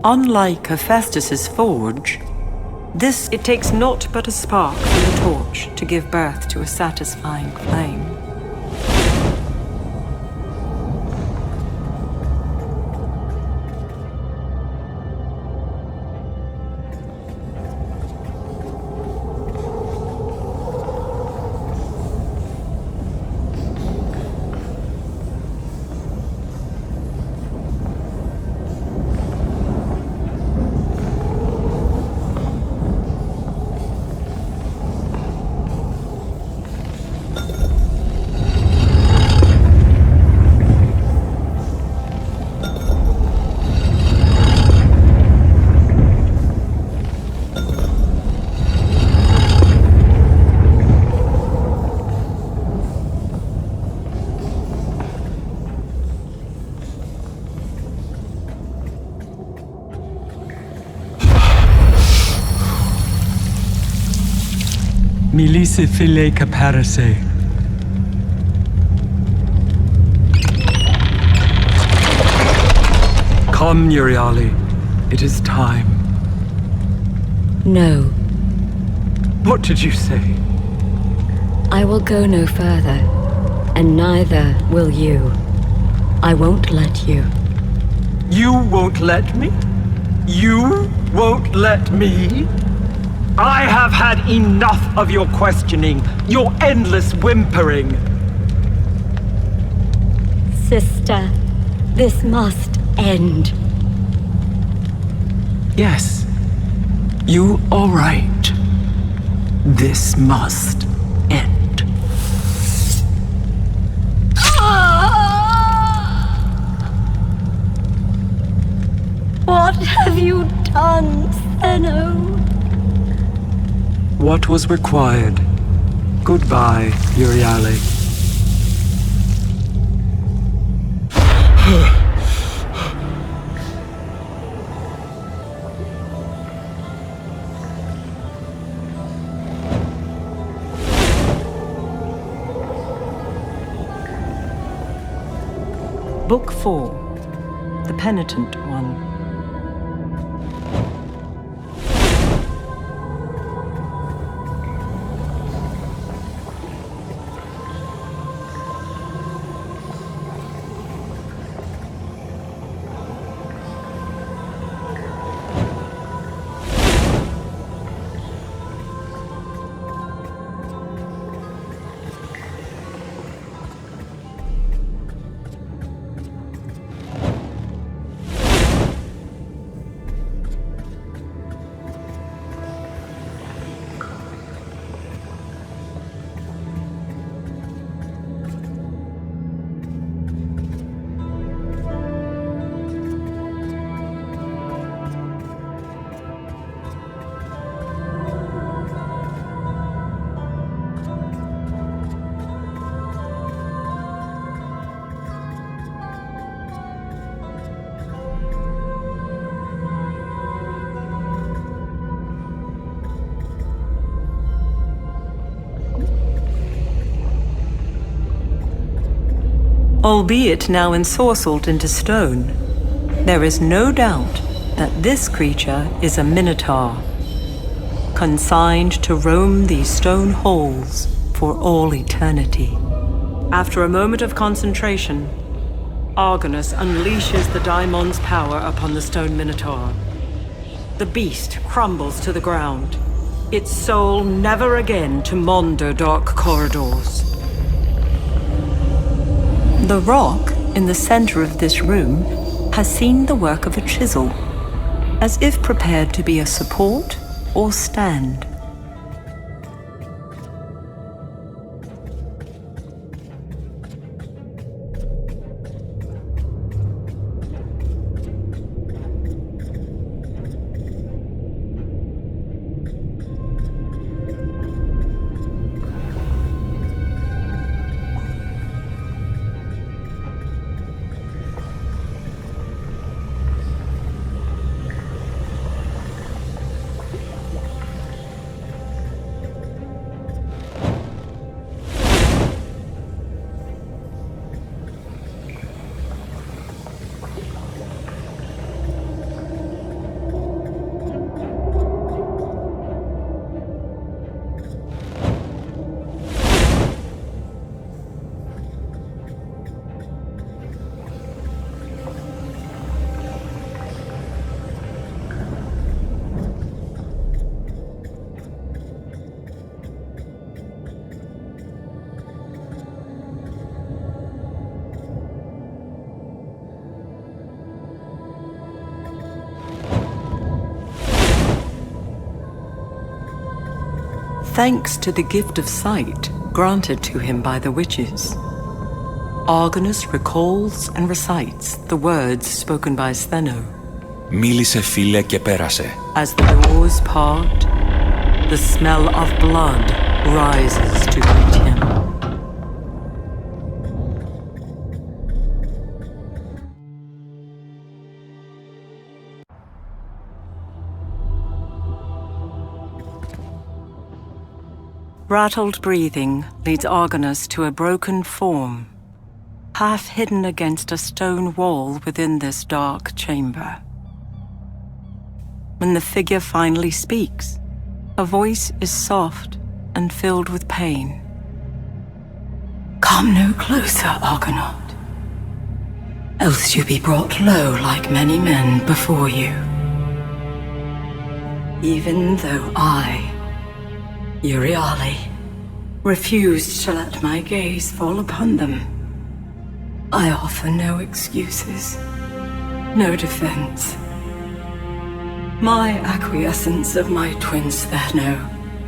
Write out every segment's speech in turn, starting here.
Unlike Hephaestus's forge, it takes naught but a spark from the torch to give birth to a satisfying flame. Milise file caparese. Come, Euryale. It is time. No. What did you say? I will go no further, and neither will you. I won't let you. You won't let me? You won't let me? I have had enough of your questioning, your endless whimpering. Sister, this must end. Yes, you are right. This must end. What have you done, Zeno? What was required. Goodbye, Euryale. Book 4. The Penitent One. Albeit now ensorcelled into stone, there is no doubt that this creature is a minotaur, consigned to roam these stone halls for all eternity. After a moment of concentration, Argonus unleashes the daimon's power upon the stone minotaur. The beast crumbles to the ground, its soul never again to maunder dark corridors. The rock in the center of this room has seen the work of a chisel, as if prepared to be a support or stand. thanks to the gift of sight granted to him by the witches, Argonus recalls and recites the words spoken by Stheno. Μίλησε φίλε και πέρασε. As the doors part, the smell of blood rises to greet him. Rattled breathing leads Argonus to a broken form, half hidden against a stone wall within this dark chamber. When the figure finally speaks, her voice is soft and filled with pain. Come no closer, Argonaut, else you be brought low like many men before you. Even though I, Euryale, refused to let my gaze fall upon them, I offer no excuses, no defense. My acquiescence of my twin Stheno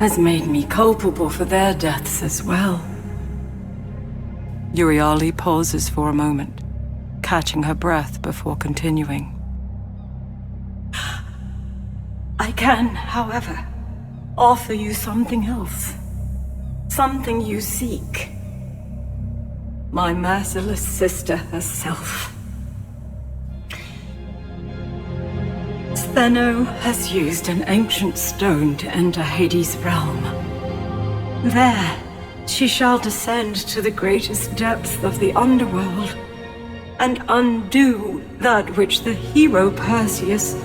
has made me culpable for their deaths as well. Euryale pauses for a moment, catching her breath before continuing. I can, however, offer you something else. Something you seek. My merciless sister herself. Stheno has used an ancient stone to enter Hades' realm. There, she shall descend to the greatest depths of the underworld and undo that which the hero Perseus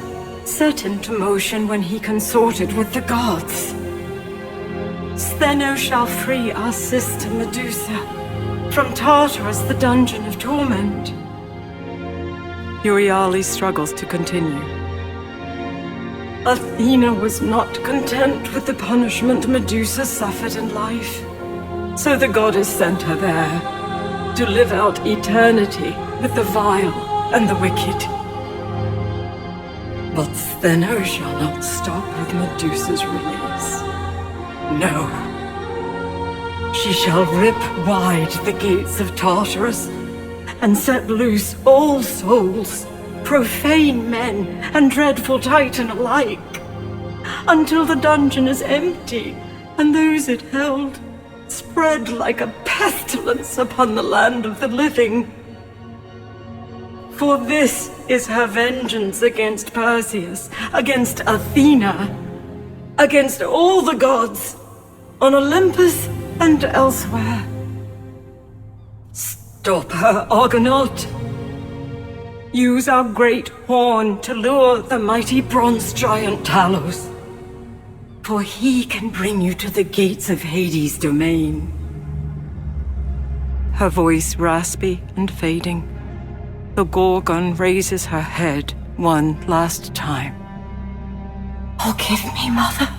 set into motion when he consorted with the gods. Stheno shall free our sister Medusa from Tartarus, the dungeon of torment. Euryale struggles to continue. Athena was not content with the punishment Medusa suffered in life, so the goddess sent her there to live out eternity with the vile and the wicked. But Stheno shall not stop with Medusa's release. No. She shall rip wide the gates of Tartarus and set loose all souls, profane men and dreadful Titan alike, until the dungeon is empty and those it held spread like a pestilence upon the land of the living. For this is her vengeance against Perseus, against Athena, against all the gods, on Olympus and elsewhere. Stop her, Argonaut! Use our great horn to lure the mighty bronze giant Talos, for he can bring you to the gates of Hades' domain. Her voice raspy and fading, the Gorgon raises her head one last time. Forgive me, Mother.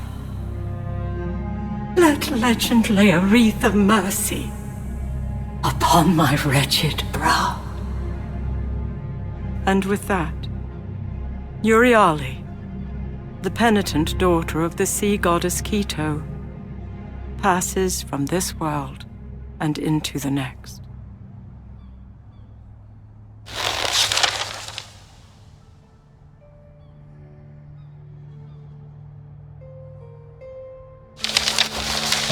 Let legend lay a wreath of mercy upon my wretched brow. And with that, Euryale, the penitent daughter of the sea goddess Keto, passes from this world and into the next.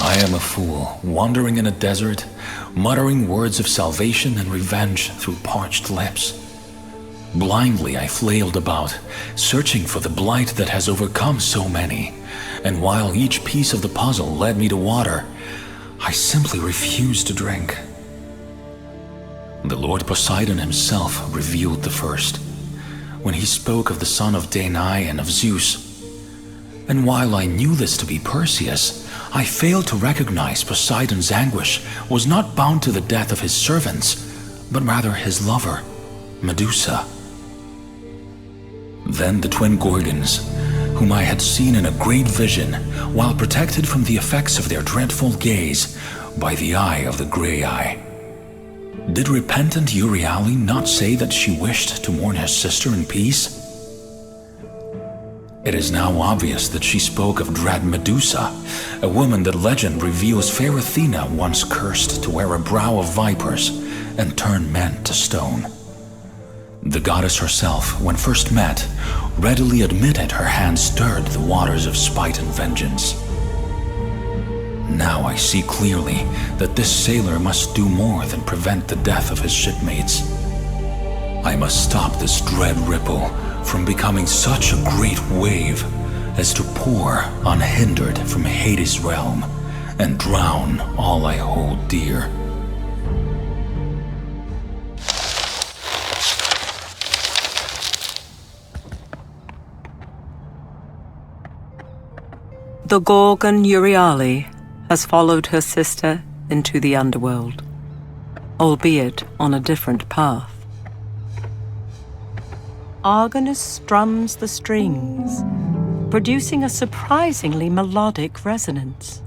I am a fool, wandering in a desert, muttering words of salvation and revenge through parched lips. Blindly I flailed about, searching for the blight that has overcome so many, and while each piece of the puzzle led me to water, I simply refused to drink. The Lord Poseidon himself revealed the first, when he spoke of the son of Danae and of Zeus. And while I knew this to be Perseus, I failed to recognize Poseidon's anguish was not bound to the death of his servants, but rather his lover, Medusa. Then the twin Gorgons, whom I had seen in a great vision, while protected from the effects of their dreadful gaze by the eye of the Grey Eye. Did repentant Euryale not say that she wished to mourn her sister in peace? It is now obvious that she spoke of dread Medusa, a woman that legend reveals fair Athena once cursed to wear a brow of vipers and turn men to stone. The goddess herself, when first met, readily admitted her hand stirred the waters of spite and vengeance. Now I see clearly that this sailor must do more than prevent the death of his shipmates. I must stop this dread ripple from becoming such a great wave as to pour unhindered from Hades' realm and drown all I hold dear. The Gorgon Euryale has followed her sister into the underworld, albeit on a different path. Argonus strums the strings, producing a surprisingly melodic resonance.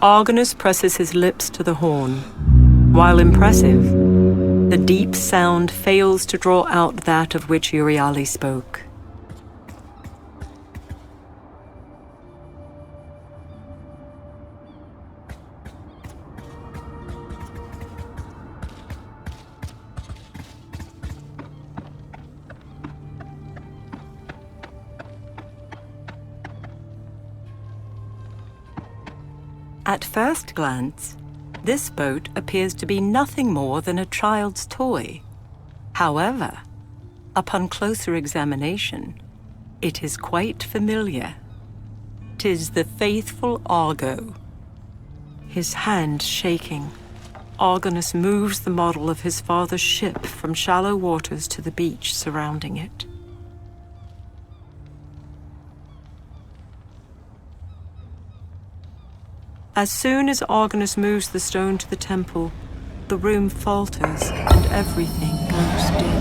Argonus presses his lips to the horn. While impressive, the deep sound fails to draw out that of which Euryale spoke. At first glance, this boat appears to be nothing more than a child's toy. However, upon closer examination, it is quite familiar. 'Tis the faithful Argo. His hand shaking, Argonus moves the model of his father's ship from shallow waters to the beach surrounding it. As soon as Argonus moves the stone to the temple, the room falters and everything goes dim.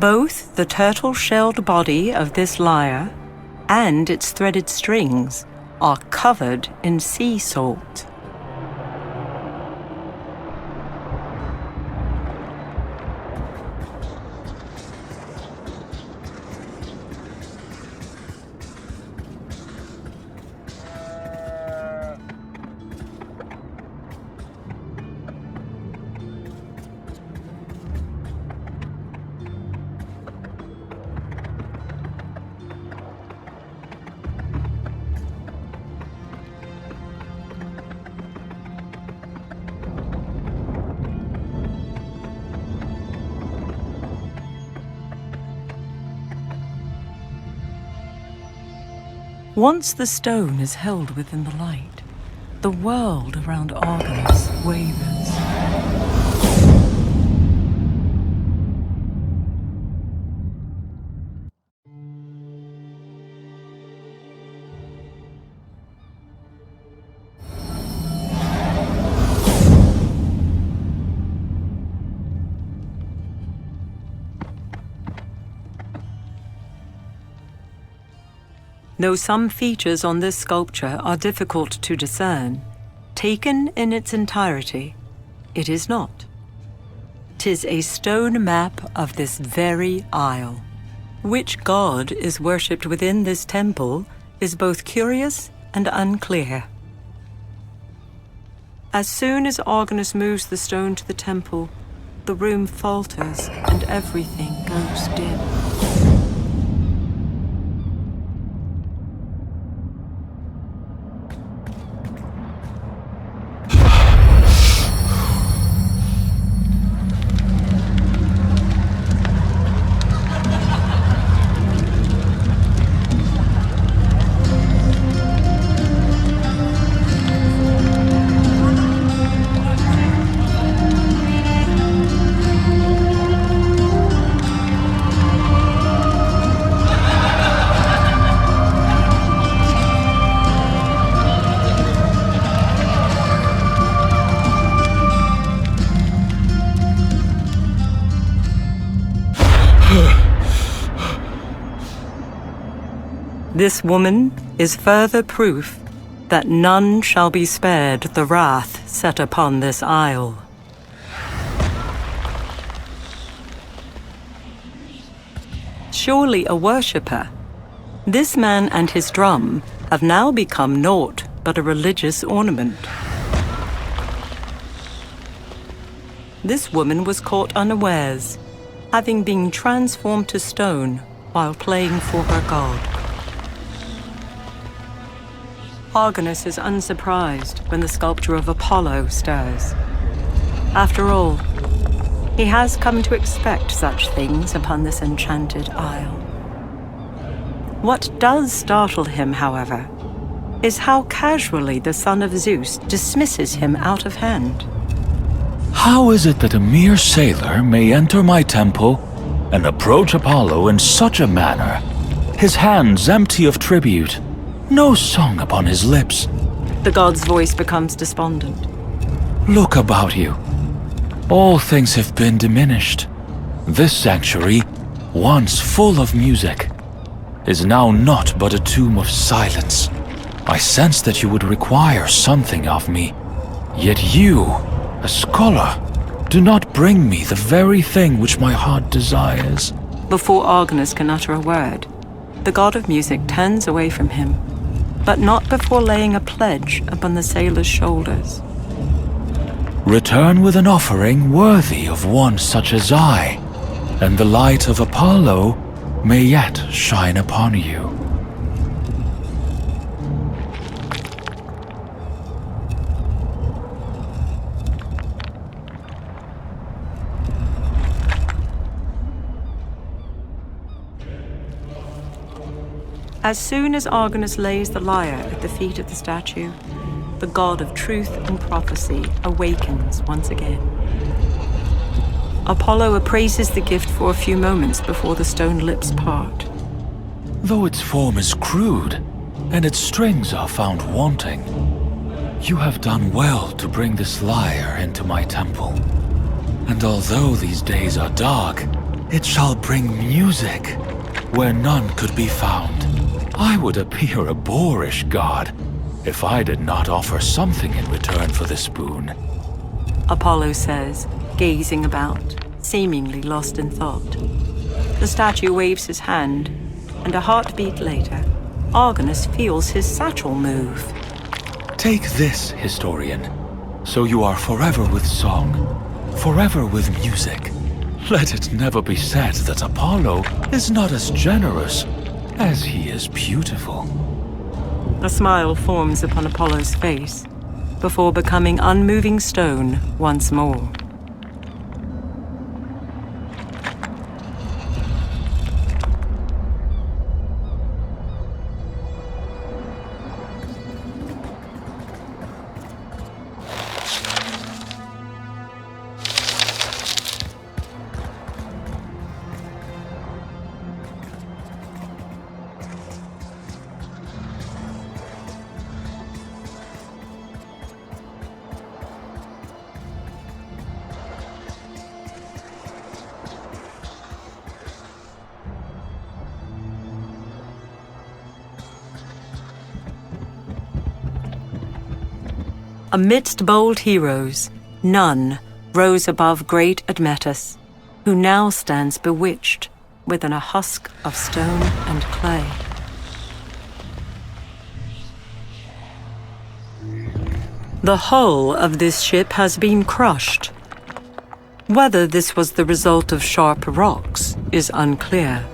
Both the turtle-shelled body of this lyre and its threaded strings are covered in sea salt. Once the stone is held within the light, the world around Argonus wavers. Though some features on this sculpture are difficult to discern, taken in its entirety, it is not. 'Tis a stone map of this very isle. Which god is worshipped within this temple is both curious and unclear. As soon as Argonus moves the stone to the temple, the room falters and everything goes dim. This woman is further proof that none shall be spared the wrath set upon this isle. Surely a worshipper, this man and his drum have now become naught but a religious ornament. This woman was caught unawares, having been transformed to stone while playing for her god. Argonus is unsurprised when the sculpture of Apollo stirs. After all, he has come to expect such things upon this enchanted isle. What does startle him, however, is how casually the son of Zeus dismisses him out of hand. How is it that a mere sailor may enter my temple and approach Apollo in such a manner, his hands empty of tribute, no song upon his lips? The god's voice becomes despondent. Look about you. All things have been diminished. This sanctuary, once full of music, is now naught but a tomb of silence. I sense that you would require something of me, yet you, a scholar, do not bring me the very thing which my heart desires. Before Argonus can utter a word, the god of music turns away from him, but not before laying a pledge upon the sailor's shoulders. Return with an offering worthy of one such as I, and the light of Apollo may yet shine upon you. As soon as Argonus lays the lyre at the feet of the statue, the god of truth and prophecy awakens once again. Apollo appraises the gift for a few moments before the stone lips part. Though its form is crude, and its strings are found wanting, you have done well to bring this lyre into my temple. And although these days are dark, it shall bring music where none could be found. I would appear a boorish god if I did not offer something in return for this boon. Apollo says, gazing about, seemingly lost in thought. The statue waves his hand, and a heartbeat later, Argonus feels his satchel move. Take this, historian, so you are forever with song, forever with music. Let it never be said that Apollo is not as generous as he is beautiful. A smile forms upon Apollo's face, before becoming unmoving stone once more. Amidst bold heroes, none rose above great Admetus, who now stands bewitched within a husk of stone and clay. The hull of this ship has been crushed. Whether this was the result of sharp rocks is unclear.